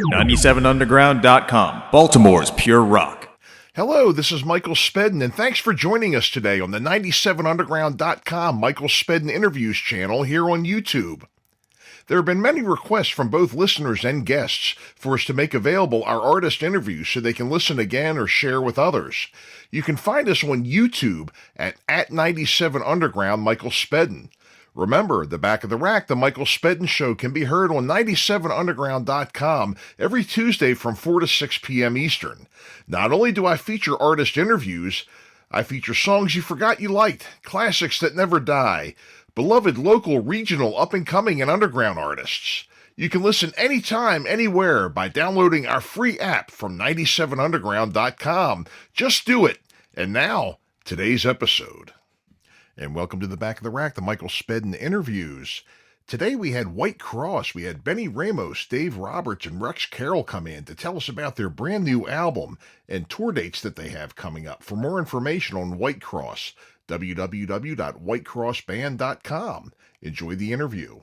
97underground.com, Baltimore's pure rock. Hello, this is Michael Spedden, and thanks for joining us today on the 97underground.com Michael Spedden Interviews channel here on YouTube. There have been many requests from both listeners and guests for us to make available our artist interviews so they can listen again or share with others. You can find us on YouTube at 97underground Michael Spedden. Remember, the Back of the Rack, the Michael Spedden Show, can be heard on 97underground.com every Tuesday from 4 to 6 p.m. Eastern. Not only do I feature artist interviews, I feature songs you forgot you liked, classics that never die, beloved local, regional, up-and-coming, and underground artists. You can listen anytime, anywhere by downloading our free app from 97underground.com. Just do it. And now, today's episode. And welcome to the Back of the Rack, the Michael Spedden Interviews. Today we had Whitecross, we had Benny Ramos, Dave Roberts, and Rex Carroll come in to tell us about their brand new album and tour dates that they have coming up. For more information on Whitecross, www.whitecrossband.com. Enjoy the interview.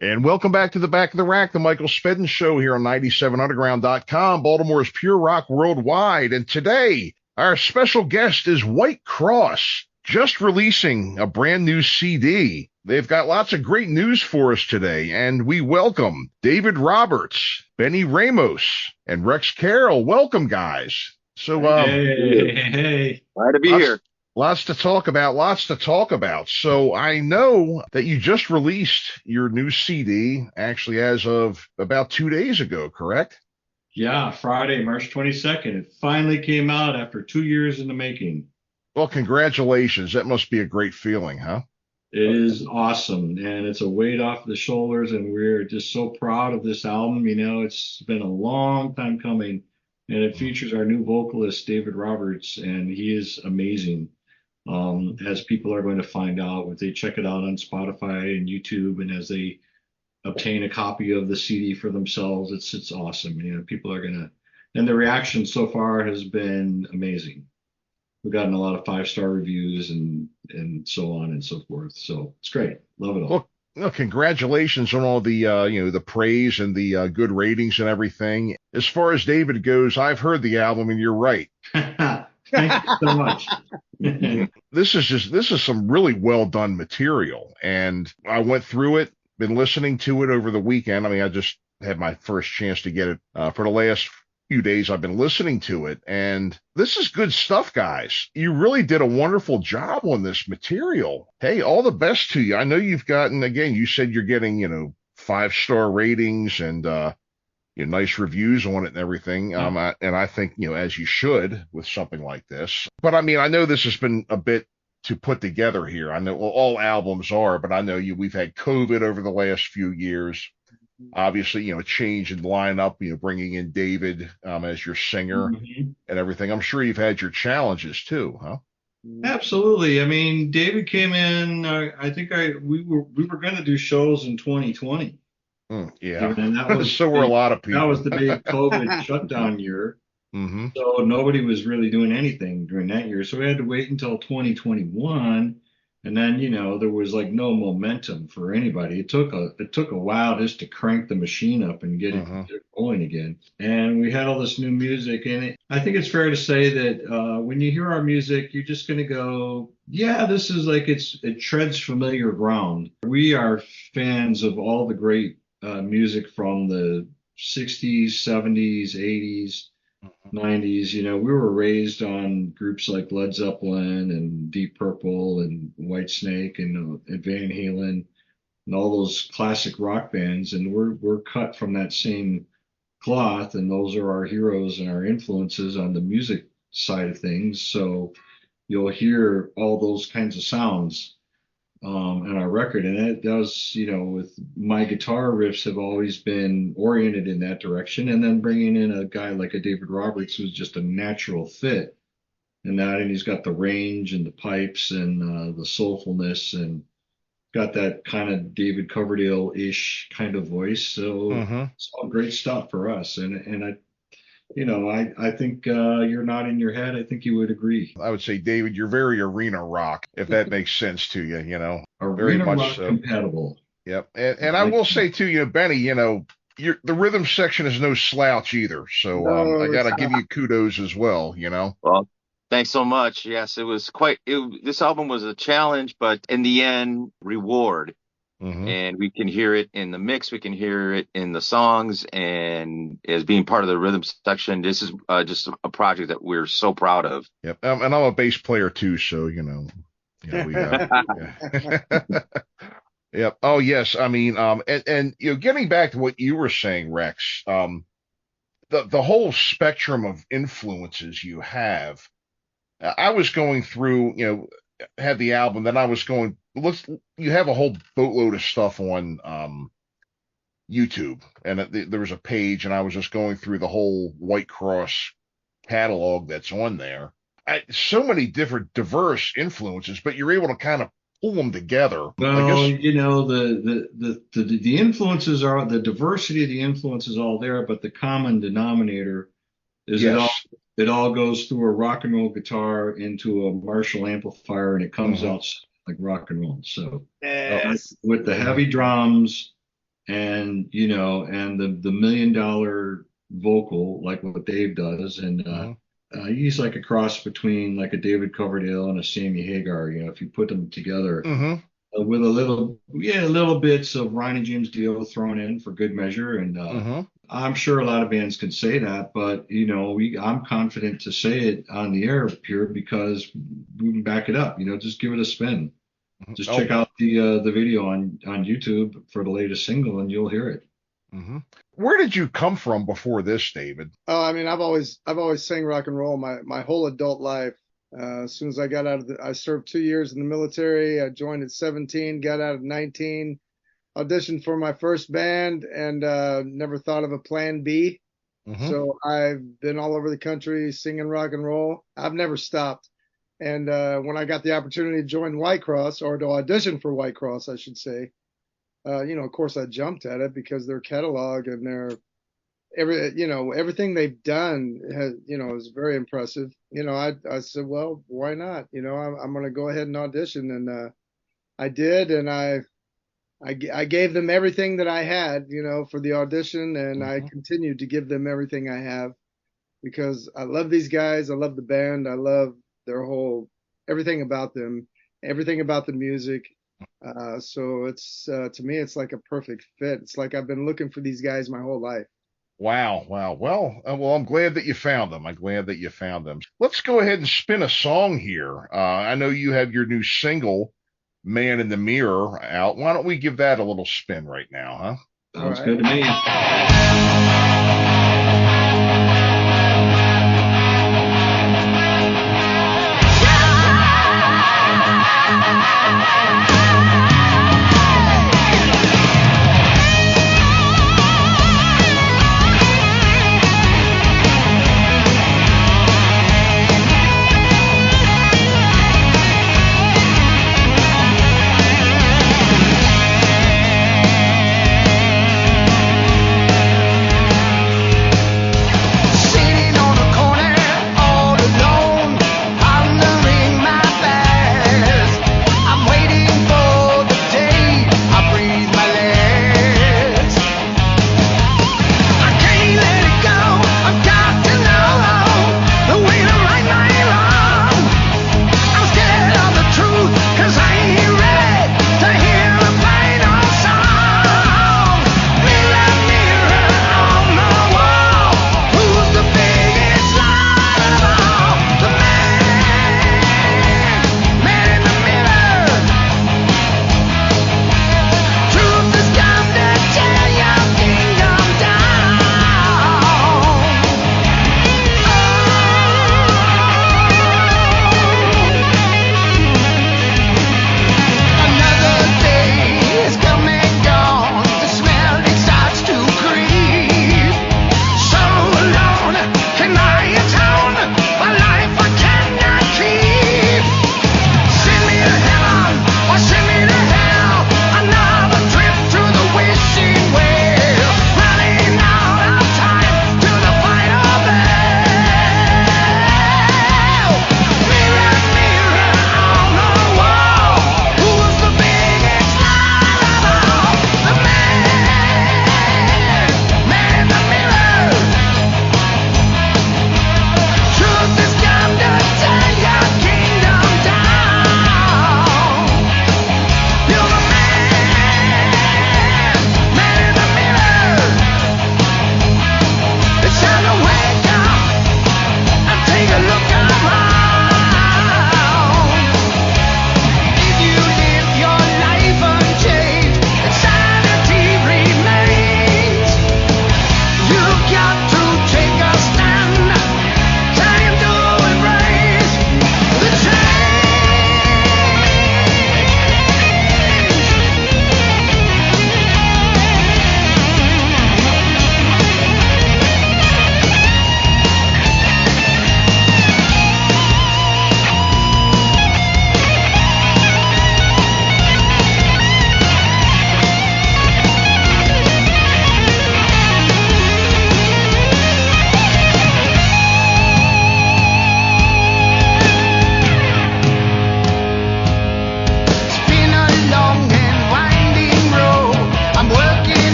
And welcome back to the Back of the Rack, the Michael Spedden Show here on 97underground.com, Baltimore's pure rock worldwide. And today, our special guest is Whitecross, just releasing a brand new CD. They've got lots of great news for us today, and we welcome David Roberts, Benny Ramos, and Rex Carroll. Welcome, guys. So, hey. Glad to be here. Lots to talk about. So I know that you just released your new CD, actually as of about 2 days ago, correct? Yeah, Friday, March 22nd. It finally came out after 2 years in the making. Well, congratulations. That must be a great feeling, huh? It is awesome, and it's a weight off the shoulders, and we're just so proud of this album. You know, it's been a long time coming, and it features our new vocalist, David Roberts, and he is amazing. As people are going to find out if they check it out on Spotify and YouTube, and as they obtain a copy of the CD for themselves, it's awesome. You know, people are gonna, and the reaction so far has been amazing. We've gotten a lot of 5-star reviews and so on and so forth. So it's great. Love it all. Well, congratulations on all the the praise and the good ratings and everything. As far as David goes, I've heard the album, and you're right. Thank you so much. This is some really well done material, and I went through it. Been listening to it over the weekend. I mean, I just had my first chance to get it for the last few days. I've been listening to it, and this is good stuff, guys. You really did a wonderful job on this material. Hey, all the best to you. I know you've gotten, again, you said you're getting, 5-star ratings and nice reviews on it and everything. And I think, as you should with something like this. But I mean, I know this has been a bit to put together here. I know all albums are, but I know we've had COVID over the last few years. Obviously, a change in lineup, bringing in David as your singer and everything. I'm sure you've had your challenges too, huh? Absolutely. I mean, David came in. I think we were going to do shows in 2020. Yeah, and that was so were a lot of people. That was the big COVID shutdown year. So nobody was really doing anything during that year. So we had to wait until 2021. And then, there was like no momentum for anybody. It took a while just to crank the machine up and get it going again. And we had all this new music in it. I think it's fair to say that when you hear our music, you're just going to go, yeah, this is like it treads familiar ground. We are fans of all the great music from the 60s, 70s, 80s. 90s, we were raised on groups like Led Zeppelin and Deep Purple and Whitesnake and Van Halen and all those classic rock bands, and we're cut from that same cloth, and those are our heroes and our influences on the music side of things. So you'll hear all those kinds of sounds on our record, and that does, with my guitar riffs have always been oriented in that direction, and then bringing in a guy like a David Roberts who's just a natural fit in that, and he's got the range and the pipes and the soulfulness and got that kind of David Coverdale-ish kind of voice. So it's all great stuff for us, and I think you're nodding your head. I think you would agree. I would say, David, you're very arena rock, if that makes sense to you, Arena very much rock so. compatible. Yep. And I will say, too, Benny, the rhythm section is no slouch either. So No, I got it's to give you kudos as well. You know. Well, thanks so much. Yes, it was this album was a challenge, but in the end, reward. Mm-hmm. And we can hear it in the mix. We can hear it in the songs, and as being part of the rhythm section, this is just a project that we're so proud of. Yep. And I'm a bass player too, so we got. Yep. Oh yes. I mean, and getting back to what you were saying, Rex, the whole spectrum of influences you have. I was going through, had the album, then I was going. You have a whole boatload of stuff on YouTube, and there was a page, and I was just going through the whole Whitecross catalog that's on there. So many different diverse influences, but you're able to kind of pull them together. Well, the influences are, the diversity of the influence is all there, but the common denominator is Yes. it all goes through a rock and roll guitar into a Marshall amplifier, and it comes out like rock and roll. So Yes. with the heavy drums and and the $1 million vocal like what Dave does, and he's like a cross between like a David Coverdale and a Sammy Hagar. If you put them together with a little bits of Ronnie James Dio thrown in for good measure, and I'm sure a lot of bands can say that, but I'm confident to say it on the air, Pure, because we can back it up. Just give it a spin. Just check out the video on YouTube for the latest single, and you'll hear it. Where did you come from before this, David? Oh, I mean, I've always sang rock and roll my whole adult life. As soon as I got out I served 2 years in the military. I joined at 17, got out at 19, auditioned for my first band, and never thought of a plan B. So I've been all over the country singing rock and roll. I've never stopped. And when I got the opportunity to join Whitecross, or to audition for Whitecross, I should say, of course I jumped at it because their catalog and everything they've done has, is very impressive. I said, well, why not? I'm going to go ahead and audition, and I did, and I gave them everything that I had, for the audition, and I continued to give them everything I have because I love these guys. I love the band. I love everything about them, everything about the music. So it's, to me, it's like a perfect fit. It's like I've been looking for these guys my whole life. Wow. Well, I'm glad that you found them. I'm glad that you found them. Let's go ahead and spin a song here. I know you have your new single, Man in the Mirror, out. Why don't we give that a little spin right now, huh? Sounds good to me.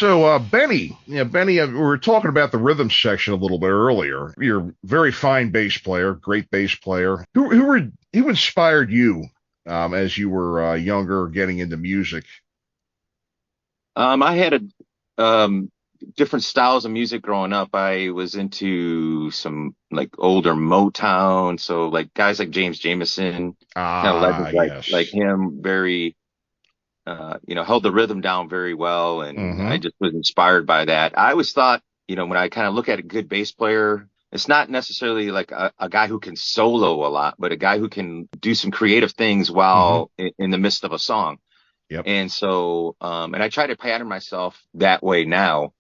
So, Benny, we were talking about the rhythm section a little bit earlier. You're a very fine bass player, great bass player. Who inspired you as you were younger, getting into music? I had different styles of music growing up. I was into some like older Motown, so like guys like James Jamerson, kind of Ah, legends like yes. him, very held the rhythm down very well, and I Mm-hmm. just was inspired by that. I always thought, when I kind of look at a good bass player, it's not necessarily like a guy who can solo a lot, but a guy who can do some creative things Mm-hmm. while in the midst of a song. Yep. And so, and I try to pattern myself that way now.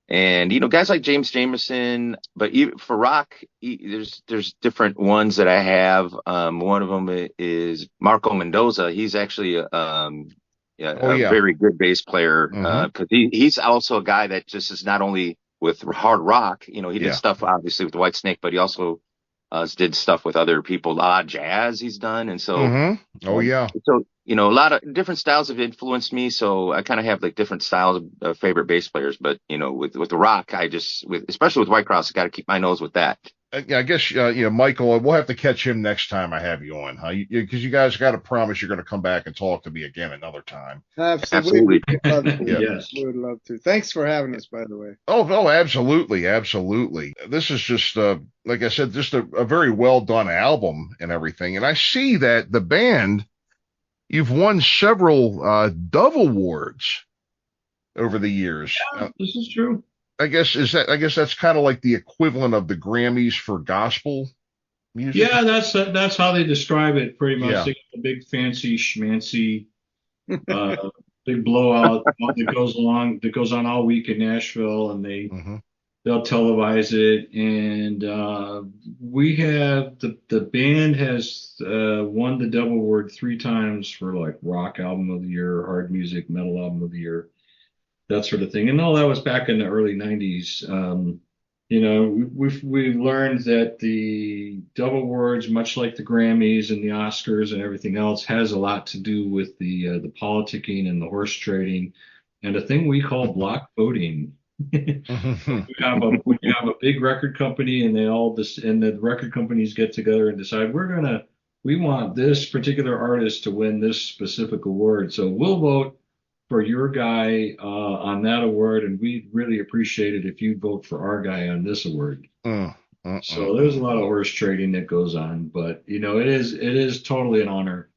And guys like James Jamerson, but even for rock, there's different ones that I have. One of them is Marco Mendoza. He's actually Oh a yeah. very good bass player, Mm-hmm. because he's also a guy that just is not only with hard rock. He did Yeah. stuff obviously with Whitesnake, but he also did stuff with other people. A lot of jazz he's done, and so. Mm-hmm. Oh yeah. So, a lot of different styles have influenced me. So I kind of have like different styles of favorite bass players. But, with the rock, especially with Whitecross, I got to keep my nose with that. I guess Michael. We'll have to catch him next time I have you on, huh? Because you guys got to promise you're going to come back and talk to me again another time. Absolutely. Absolutely. We would love to. Yeah. Yes. We would love to. Thanks for having us, by the way. Oh, absolutely, absolutely. This is just, like I said, just a very well done album and everything. And I see that the band, you've won several Dove Awards over the years. Yeah, this is true. I guess that's kind of like the equivalent of the Grammys for gospel music. Yeah, that's how they describe it pretty much. Yeah. They got the big fancy schmancy uh big blowout that goes on all week in Nashville, and Hmm. they'll televise it. And we have the band has won the Dove Award 3 times for like rock album of the year, hard music, metal album of the year, that sort of thing. And all that was back in the early 90s. We've learned that the Dove Awards, much like the Grammys and the Oscars and everything else, has a lot to do with the politicking and the horse trading and a thing we call block voting. When you have a big record company and and the record companies get together and decide we want this particular artist to win this specific award, so we'll vote for your guy on that award, and we'd really appreciate it if you vote for our guy on this award. So there's a lot of horse trading that goes on, but it is totally an honor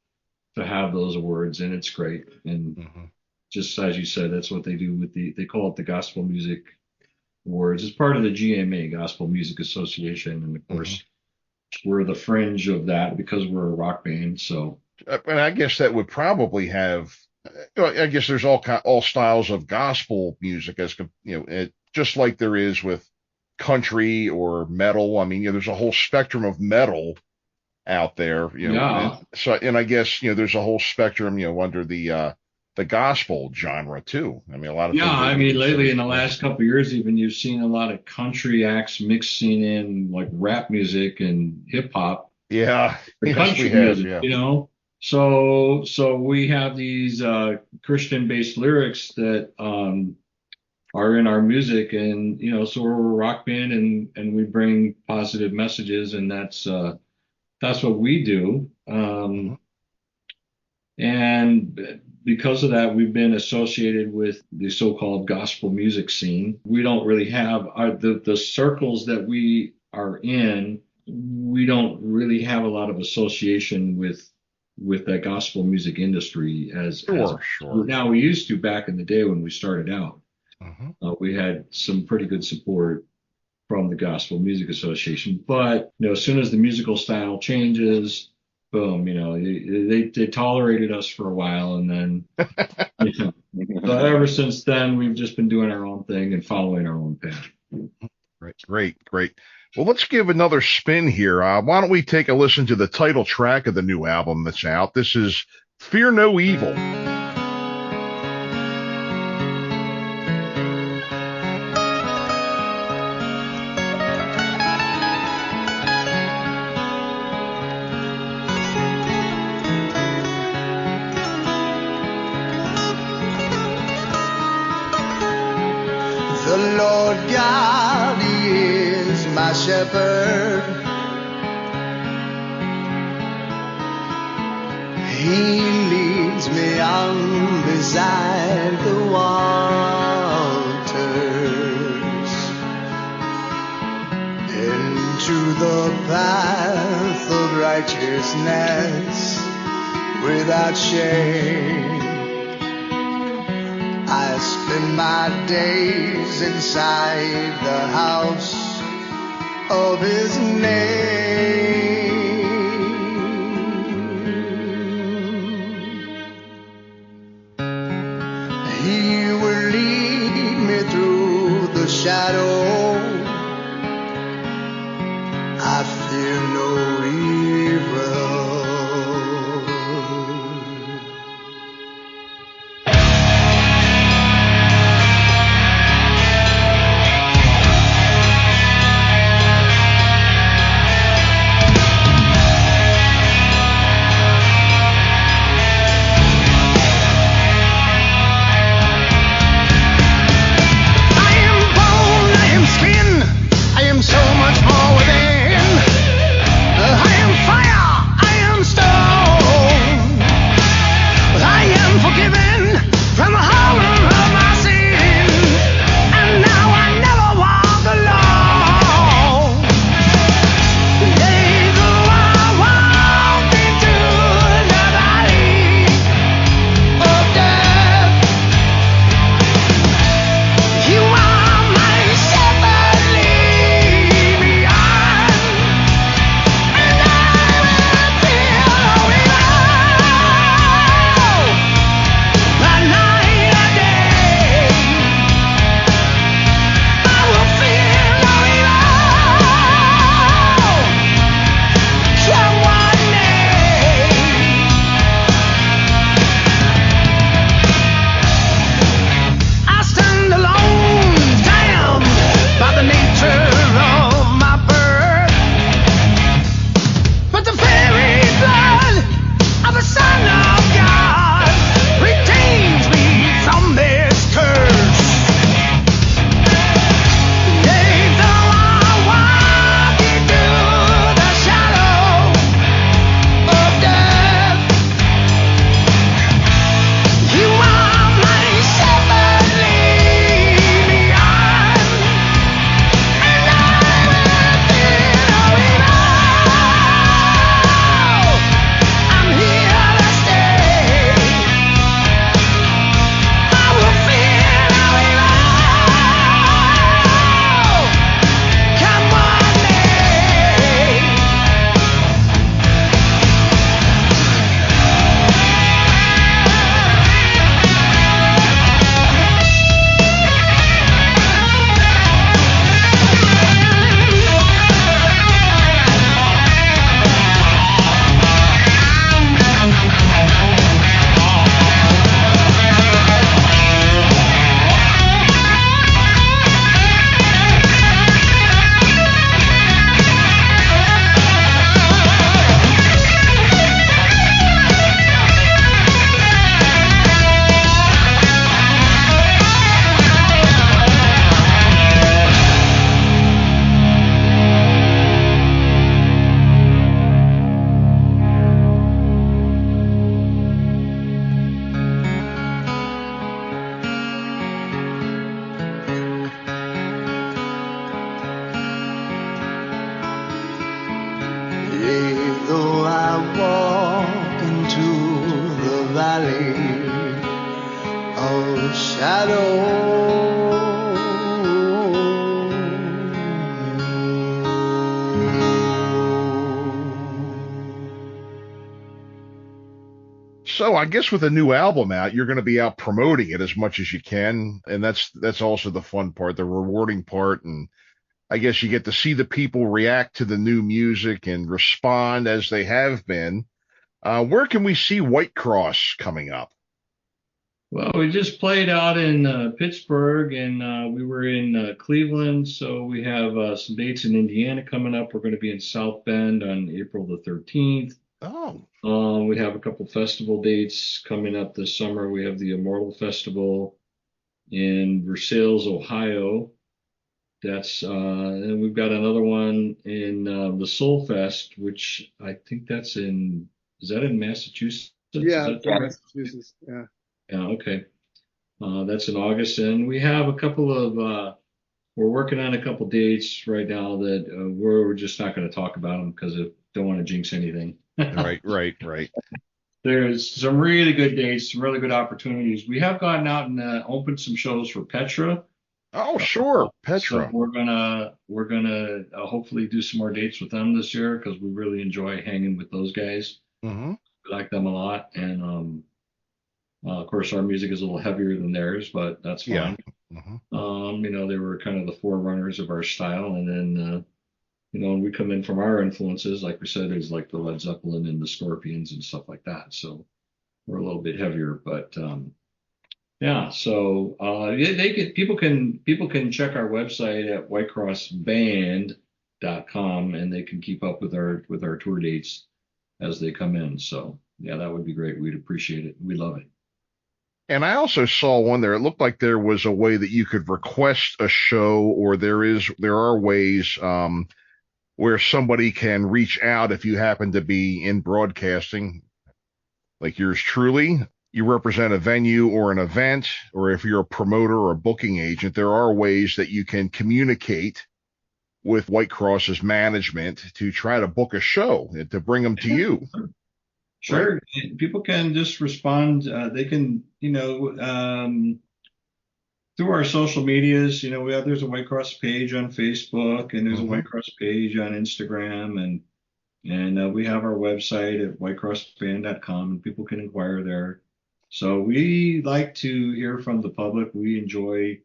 to have those awards, and it's great. And just as you said, that's what they do with they call it the Gospel Music Awards. It's part of the GMA, Gospel Music Association, and of course we're the fringe of that because we're a rock band. So, And I guess that would probably have. I guess there's all styles of gospel music, just like there is with country or metal. I mean, there's a whole spectrum of metal out there. yeah. And I guess there's a whole spectrum under the gospel genre too. I mean, a lot of Yeah, things I mean, lately in the last couple of years, even you've seen a lot of country acts mixing in like rap music and hip hop, Yeah, or yes, country we have. music, Yeah. So we have these Christian-based lyrics that are in our music, and so we're a rock band, and we bring positive messages, and that's what we do. Mhm. And because of that, we've been associated with the so-called gospel music scene. We don't really have the circles that we are in. We don't really have a lot of association with that gospel music industry as Sure. now we used to back in the day when we started out. Hmm. We had some pretty good support from the Gospel Music Association, but as soon as the musical style changes, boom, they tolerated us for a while, and then so ever since then we've just been doing our own thing and following our own path. Great. Well, let's give another spin here. Why don't we take a listen to the title track of the new album that's out? This is Fear No Evil. shepherd. He leads me on beside the waters, into the path of righteousness without shame. I spend my days inside the house of his name. He will lead me through the shadow. I fear no evil. Though I walk into the valley of So I guess with a new album out, you're going to be out promoting it as much as you can, and that's also the fun part, the rewarding part, and I guess you get to see the people react to the new music and respond as they have been. Where can we see Whitecross coming up? Well, we just played out in Pittsburgh, and we were in Cleveland. So we have some dates in Indiana coming up. We're going to be in South Bend on April the 13th. Oh, We have a couple festival dates coming up this summer. We have the Immortal Festival in Versailles, Ohio. That's and we've got another one in the Soul Fest, which I think is that in Massachusetts? Yeah, Is it's that in right? Massachusetts. Yeah. Yeah, okay. That's in August, and we have a couple of we're working on a couple dates right now that we're just not going to talk about them because I don't want to jinx anything. Right. There's some really good dates, some really good opportunities. We have gone out and opened some shows for Petra. Oh, sure. So Petra. we're gonna hopefully do some more dates with them this year because we really enjoy hanging with those guys. Mm-hmm. We like them a lot, and of course our music is a little heavier than theirs, but that's Yeah. fine. Mm-hmm. They were kind of the forerunners of our style, and then we come in from our influences, like we said, is like the Led Zeppelin and the Scorpions and stuff like that. So we're a little bit heavier, but yeah. So people can check our website at whitecrossband.com and they can keep up with our tour dates as they come in. So yeah, that would be great. We'd appreciate it. We love it. And I also saw one there. It looked like there was a way that you could request a show, or there are ways where somebody can reach out if you happen to be in broadcasting, like yours truly. You represent a venue or an event, or if you're a promoter or a booking agent, there are ways that you can communicate with Whitecross's management to try to book a show and to bring them to you. Sure. Right? People can just respond. They can, through our social medias, there's a Whitecross page on Facebook and there's a Whitecross page on Instagram, and we have our website at whitecrossband.com and people can inquire there. So we like to hear from the public. We enjoy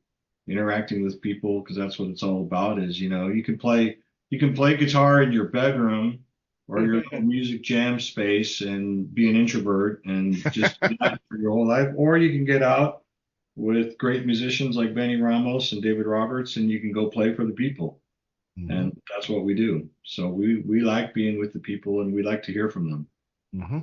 interacting with people because that's what it's all about is, you can play guitar in your bedroom or your little music jam space and be an introvert and just do that for your whole life. Or you can get out with great musicians like Benny Ramos and David Roberts and you can go play for the people. Mm-hmm. And that's what we do. So we like being with the people and we like to hear from them. Mm-hmm.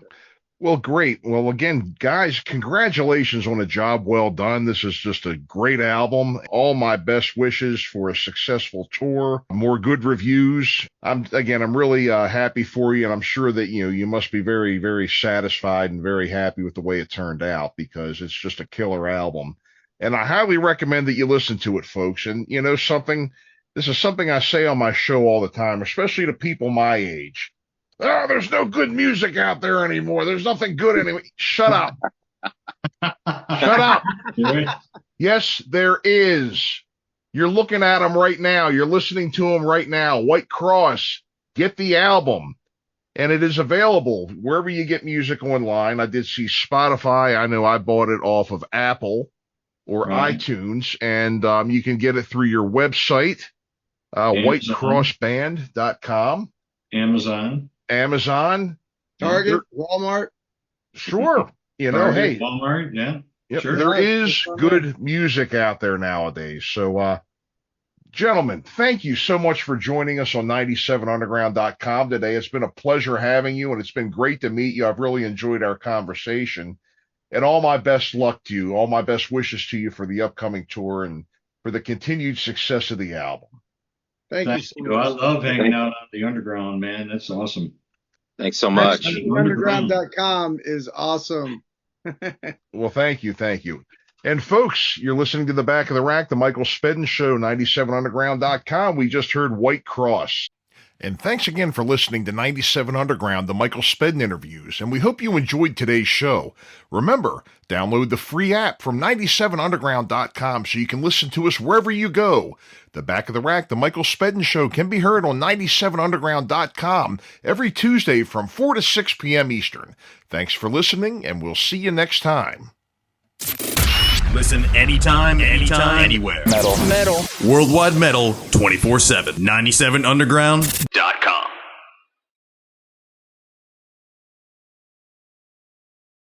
Well, great. Well, again, guys, congratulations on a job well done. This is just a great album. All my best wishes for a successful tour, more good reviews. I'm really happy for you, and I'm sure that you must be very, very satisfied and very happy with the way it turned out because it's just a killer album. And I highly recommend that you listen to it, folks. And this is something I say on my show all the time, especially to people my age. Oh, there's no good music out there anymore. There's nothing good anymore. Shut up. Shut up. Yes, there is. You're looking at them right now. You're listening to them right now. Whitecross, get the album. And it is available wherever you get music online. I did see Spotify. I know I bought it off of Apple or iTunes. And you can get it through your website, whitecrossband.com. Amazon, Target, Walmart. Sure. Target, hey, Walmart, yeah. Yep, sure. There is good music out there nowadays. So, gentlemen, thank you so much for joining us on 97underground.com today. It's been a pleasure having you, and it's been great to meet you. I've really enjoyed our conversation. And all my best luck to you, all my best wishes to you for the upcoming tour and for the continued success of the album. Thank you so much. I love hanging out on the underground, man. That's awesome. Thanks so much. Underground.com is awesome. Well, thank you. And folks, you're listening to The Back of the Rack, the Michael Spedden Show, 97underground.com. We just heard Whitecross. And thanks again for listening to 97 Underground, the Michael Spedden Interviews, and we hope you enjoyed today's show. Remember, download the free app from 97underground.com so you can listen to us wherever you go. The Back of the Rack, the Michael Spedden Show, can be heard on 97underground.com every Tuesday from 4 to 6 p.m. Eastern. Thanks for listening, and we'll see you next time. Listen anytime, anywhere. Metal. Worldwide metal, 24/7. 97underground.com.